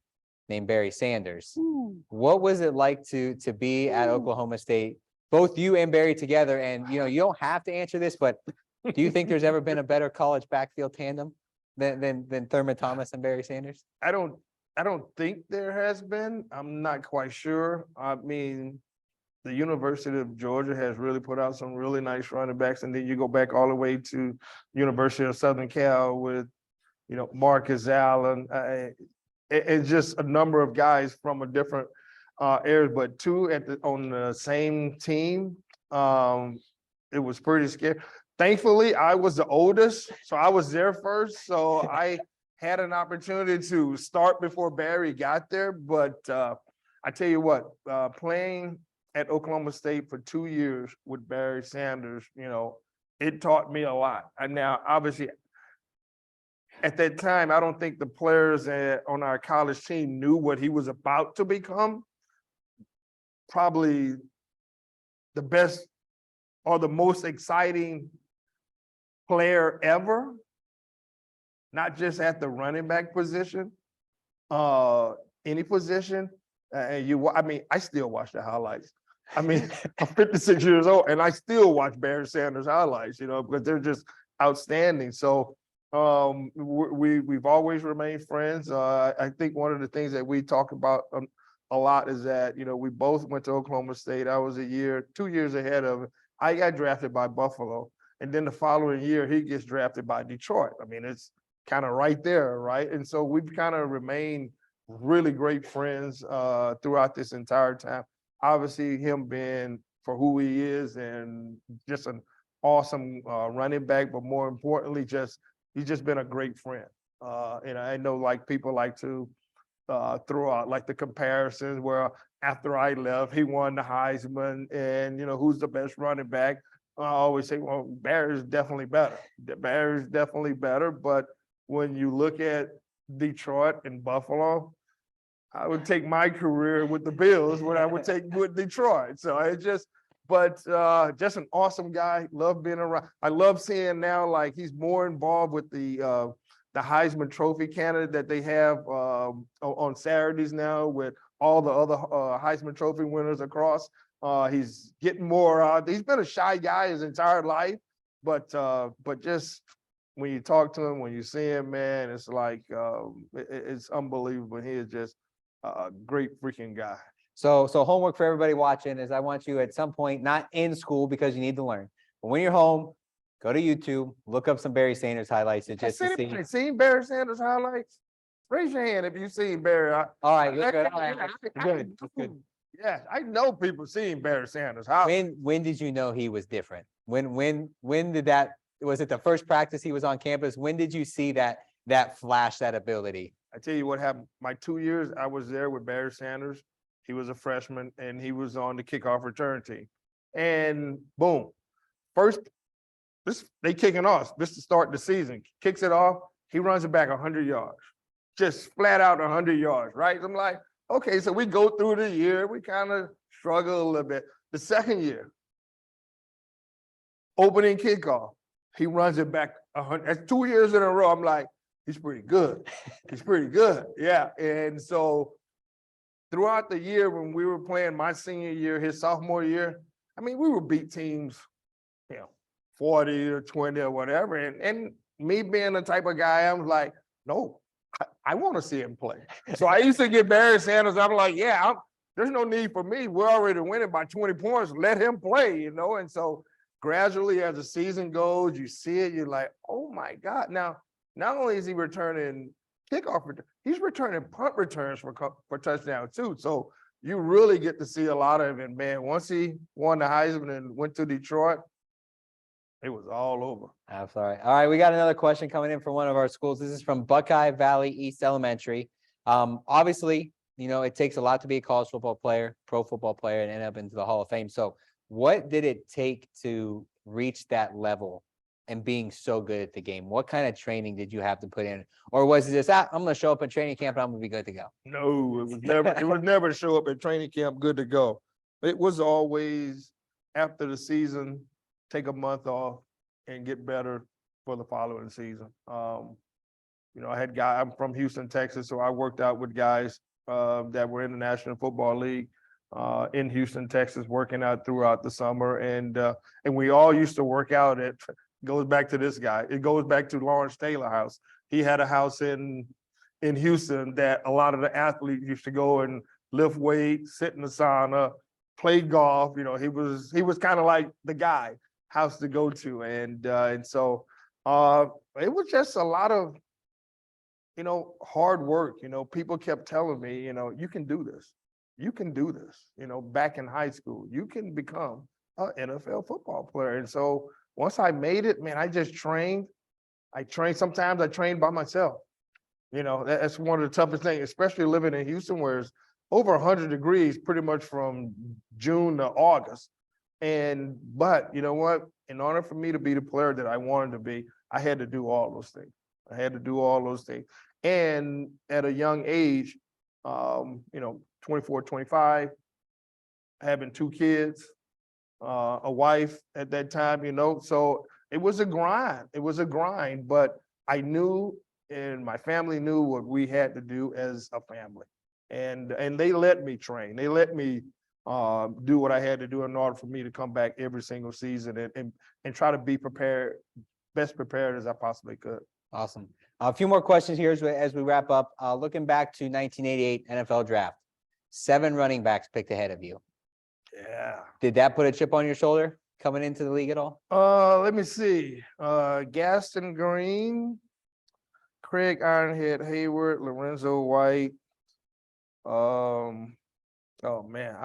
J: named Barry Sanders. Ooh. What was it like to be at Oklahoma State? Both you and Barry together, and you don't have to answer this, but do you think there's ever been a better college backfield tandem than Thurman Thomas and Barry Sanders?
K: I don't think there has been. I'm not quite sure. I mean, the University of Georgia has really put out some really nice running backs, and then you go back all the way to University of Southern Cal with Marcus Allen, it's just a number of guys from a different areas, but two on the same team. It was pretty scary. Thankfully, I was the oldest, so I was there first. So I had an opportunity to start before Barry got there. But I tell you what, playing at Oklahoma State for 2 years with Barry Sanders, it taught me a lot. And now, obviously, at that time, I don't think the players on our college team knew what he was about to become. Probably the best or the most exciting player ever, not just at the running back position, any position. I still watch the highlights. I'm 56 years old and I still watch Barry Sanders highlights, because they're just outstanding. So we've always remained friends. I think one of the things that we talk about a lot is that, we both went to Oklahoma State. I was 2 years ahead of him. I got drafted by Buffalo. And then the following year, he gets drafted by Detroit. It's kind of right there, right? And so we've kind of remained really great friends throughout this entire time. Obviously, him being for who he is and just an awesome running back, but more importantly, he's just been a great friend. And I know people like to throw out like the comparisons where after I left, he won the Heisman and, who's the best running back? I always say, well, Barry's definitely better. Barry's definitely better. But when you look at Detroit and Buffalo, I would take my career with the Bills when I would take with Detroit. So it's just an awesome guy. Love being around. I love seeing now like he's more involved with the Heisman Trophy candidate that they have on Saturdays now with all the other Heisman Trophy winners across. He's getting more. He's been a shy guy his entire life, but just when you talk to him, when you see him, man, it's like it's unbelievable. He is just a great freaking guy.
J: So homework for everybody watching is I want you at some point, not in school because you need to learn, but when you're home, go to YouTube, look up some Barry Sanders highlights and just to see.
K: Seen Barry Sanders highlights? Raise your hand if you've seen Barry.
J: All right, you're good. All right, good. That's good.
K: Yeah, I know people seen Barry Sanders.
J: When did you know he was different? When did that? Was it the first practice he was on campus? When did you see that flash, that ability?
K: I tell you what happened. My 2 years I was there with Barry Sanders. He was a freshman and he was on the kickoff return team. And boom, they kicking off. This is the start of the season. Kicks it off. He runs it back 100 yards. Just flat out 100 yards, right? I'm like, okay, so we go through the year. We kind of struggle a little bit. The second year, opening kickoff, he runs it back 100. That's 2 years in a row. I'm like, he's pretty good. He's pretty good. Yeah. And so throughout the year when we were playing my senior year, his sophomore year, we would beat teams, 40 or 20 or whatever. And me being the type of guy, I'm like, no, I want to see him play. So I used to get Barry Sanders. I'm like, there's no need for me. We're already winning by 20 points. Let him play, And so gradually as the season goes, you see it, you're like, oh my God. Now, not only is he returning kickoff return, he's returning punt returns for touchdown too. So you really get to see a lot of it, man. Once he won the Heisman and went to Detroit, it was all over.
J: I'm sorry. All right, we got another question coming in from one of our schools. This is from Buckeye Valley East Elementary. Obviously, it takes a lot to be a college football player, pro football player, and end up into the Hall of Fame. So what did it take to reach that level and being so good at the game? What kind of training did you have to put in? Or was it just, I'm going to show up at training camp and I'm going to be good to go?
K: No, it was never show up at training camp good to go. It was always after the season, take a month off and get better for the following season. I had I'm from Houston, Texas, so I worked out with guys that were in the National Football League in Houston, Texas, working out throughout the summer. And we all used to work out at, goes back to this guy. It goes back to Lawrence Taylor House. He had a house in Houston that a lot of the athletes used to go and lift weights, sit in the sauna, play golf. He was kind of like the guy house to go to. And so it was just a lot of hard work. People kept telling me, you can do this. You can do this. Back in high school, you can become an NFL football player. And so once I made it, man, I just trained. Sometimes I trained by myself. That's one of the toughest things, especially living in Houston, where it's over 100 degrees pretty much from June to August. But you know what? In order for me to be the player that I wanted to be, I had to do all those things. I had to do all those things. And at a young age, 24, 25, having 2 kids, a wife at that time, so it was a grind. It was a grind, but I knew and my family knew what we had to do as a family. And they let me train. They let me do what I had to do in order for me to come back every single season and try to be prepared, best prepared as I possibly could.
J: Awesome. A few more questions here as we wrap up. Looking back to 1988 NFL draft, 7 running backs picked ahead of you.
K: Yeah.
J: Did that put a chip on your shoulder coming into the league at all?
K: Let me see. Gaston Green, Craig Ironhead Hayward, Lorenzo White. Oh man,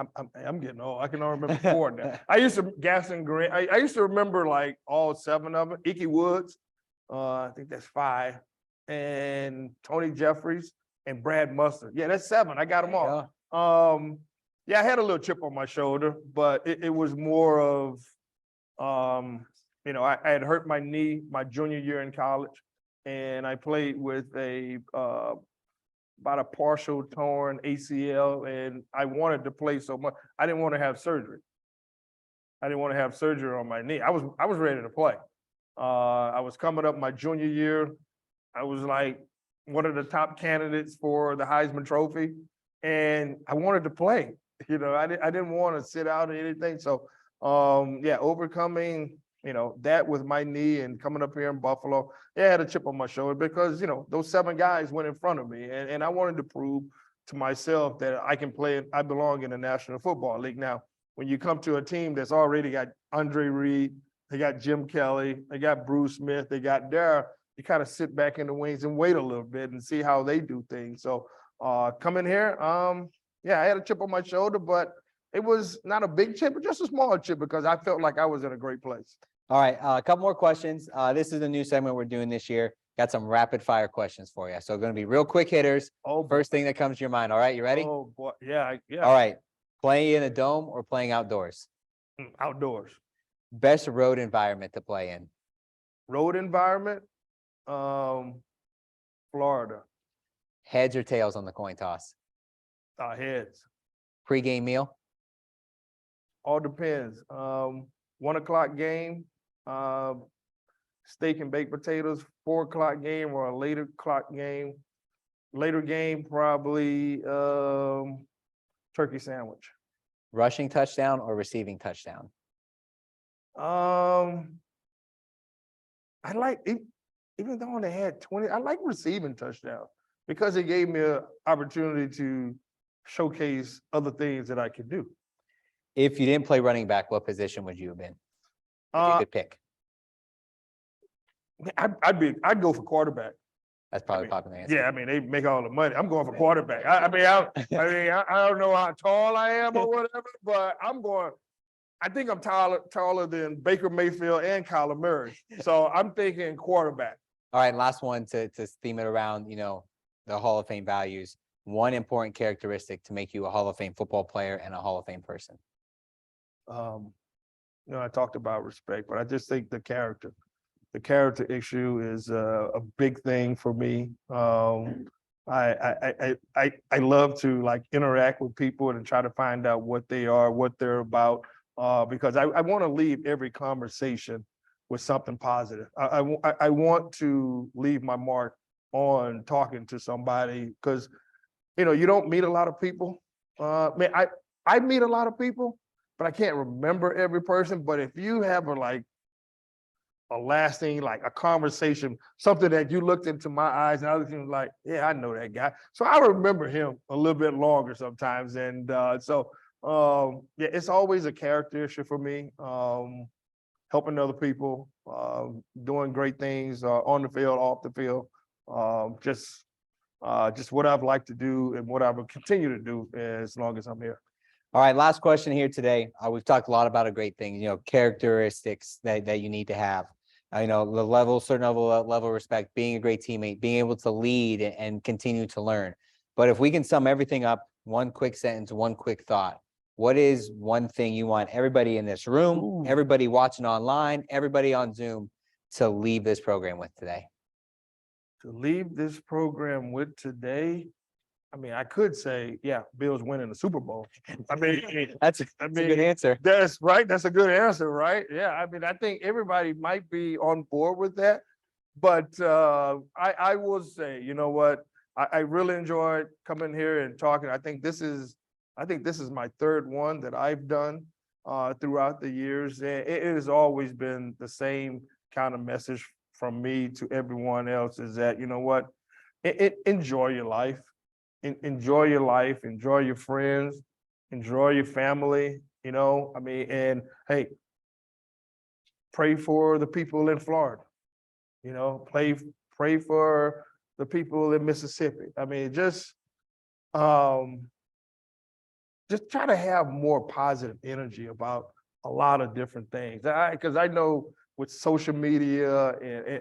K: I'm getting old. I can only remember 4 now. I used to Gaston Green. I used to remember like all 7 of them. Ickey Woods, I think that's 5, and Tony Jeffries and Brad Mustard. Yeah, that's 7. I got them all. Yeah, I had a little chip on my shoulder, but it was more of, I had hurt my knee my junior year in college, and I played with about a partial torn ACL, and I wanted to play so much. I didn't want to have surgery. I didn't want to have surgery on my knee. I was ready to play. I was coming up my junior year. I was like one of the top candidates for the Heisman Trophy, and I wanted to play. I didn't want to sit out or anything. So, overcoming that with my knee and coming up here in Buffalo, I had a chip on my shoulder because, those 7 guys went in front of me. And I wanted to prove to myself that I can play, I belong in the National Football League. Now, when you come to a team that's already got Andre Reed, they got Jim Kelly, they got Bruce Smith, they got Dara, you kind of sit back in the wings and wait a little bit and see how they do things. So coming here, I had a chip on my shoulder, but it was not a big chip, but just a small chip because I felt like I was in a great place.
J: All right, a couple more questions. This is a new segment we're doing this year. Got some rapid fire questions for you. So going to be real quick hitters. First thing that comes to your mind. All right, you ready?
K: Oh boy, yeah.
J: All right, playing in a dome or playing outdoors?
K: Outdoors.
J: Best road environment to play in?
K: Road environment, Florida.
J: Heads or tails on the coin toss?
K: Heads.
J: Pre-game meal?
K: All depends. 1 o'clock game, steak and baked potatoes. 4 o'clock game or a later clock game. Later game, probably turkey sandwich.
J: Rushing touchdown or receiving touchdown?
K: I like, even though they had 20, I like receiving touchdown because it gave me an opportunity to showcase other things that I could do.
J: If you didn't play running back, what position would you have been? If you could pick.
K: I'd go for quarterback.
J: That's probably a popular answer.
K: Yeah, they make all the money. I'm going for quarterback. I don't know how tall I am or whatever, but I think I'm taller than Baker Mayfield and Kyler Murray. So I'm thinking quarterback.
J: All right, last one to theme it around, the Hall of Fame values. One important characteristic to make you a Hall of Fame football player and a Hall of Fame person.
K: I talked about respect, but I just think the character issue is a big thing for me. I love to interact with people and try to find out what they are, what they're about, because I want to leave every conversation with something positive. I want to leave my mark on talking to somebody because, you don't meet a lot of people. I meet a lot of people, but I can't remember every person. But if you have a lasting, a conversation, something that you looked into my eyes and I was like, yeah, I know that guy. So I remember him a little bit longer sometimes. And it's always a character issue for me. Helping other people, doing great things on the field, off the field. Just just what I've liked to do and what I will continue to do as long as I'm here.
J: All right, last question here today. We've talked a lot about a great thing, characteristics that you need to have. The certain level of respect, being a great teammate, being able to lead and continue to learn. But if we can sum everything up, one quick sentence, one quick thought, what is one thing you want everybody in this room, everybody watching online, everybody on Zoom to leave this program with today?
K: To leave this program with today, I could say, yeah, Bills winning the Super Bowl.
J: That's a good answer.
K: That's right. That's a good answer, right? Yeah. I think everybody might be on board with that, but I will say, you know what? I really enjoyed coming here and talking. I think this is my third one that I've done throughout the years. And it has always been the same kind of message from me to everyone else is that, you know what? Enjoy your life. Enjoy your life, enjoy your friends, enjoy your family, and hey, pray for the people in Florida, pray for the people in Mississippi. Just try to have more positive energy about a lot of different things. Because I know with social media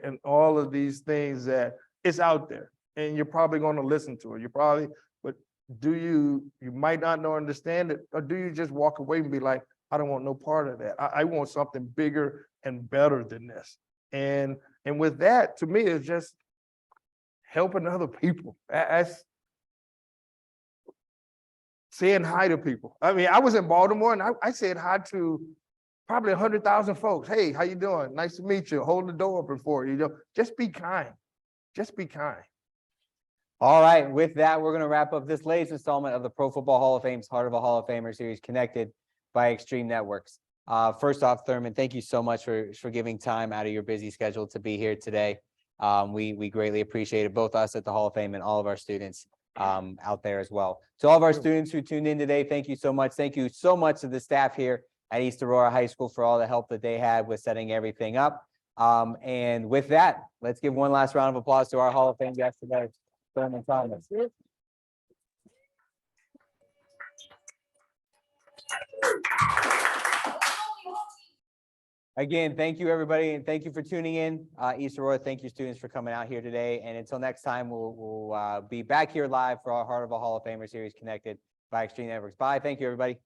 K: and all of these things that it's out there. And you're probably going to listen to it. But you might not understand it, or do you just walk away and be like, I don't want no part of that. I want something bigger and better than this. And with that, to me, it's just helping other people. That's saying hi to people. I was in Baltimore and I said hi to probably 100,000 folks. Hey, how you doing? Nice to meet you. Hold the door open for you. Just be kind. Just be kind.
J: All right, with that, we're going to wrap up this latest installment of the Pro Football Hall of Fame's Heart of a Hall of Famer series connected by Extreme Networks. First off, Thurman, thank you so much for giving time out of your busy schedule to be here today. We greatly appreciate it, both us at the Hall of Fame and all of our students out there as well. To all of our students who tuned in today, thank you so much. Thank you so much to the staff here at East Aurora High School for all the help that they had with setting everything up. And with that, let's give one last round of applause to our Hall of Fame guest today, Thurman Thomas. Again, thank you, everybody, and thank you for tuning in. East Aurora, thank you, students, for coming out here today. And until next time, we'll be back here live for our Heart of a Hall of Famer series connected by Extreme Networks. Bye. Thank you, everybody.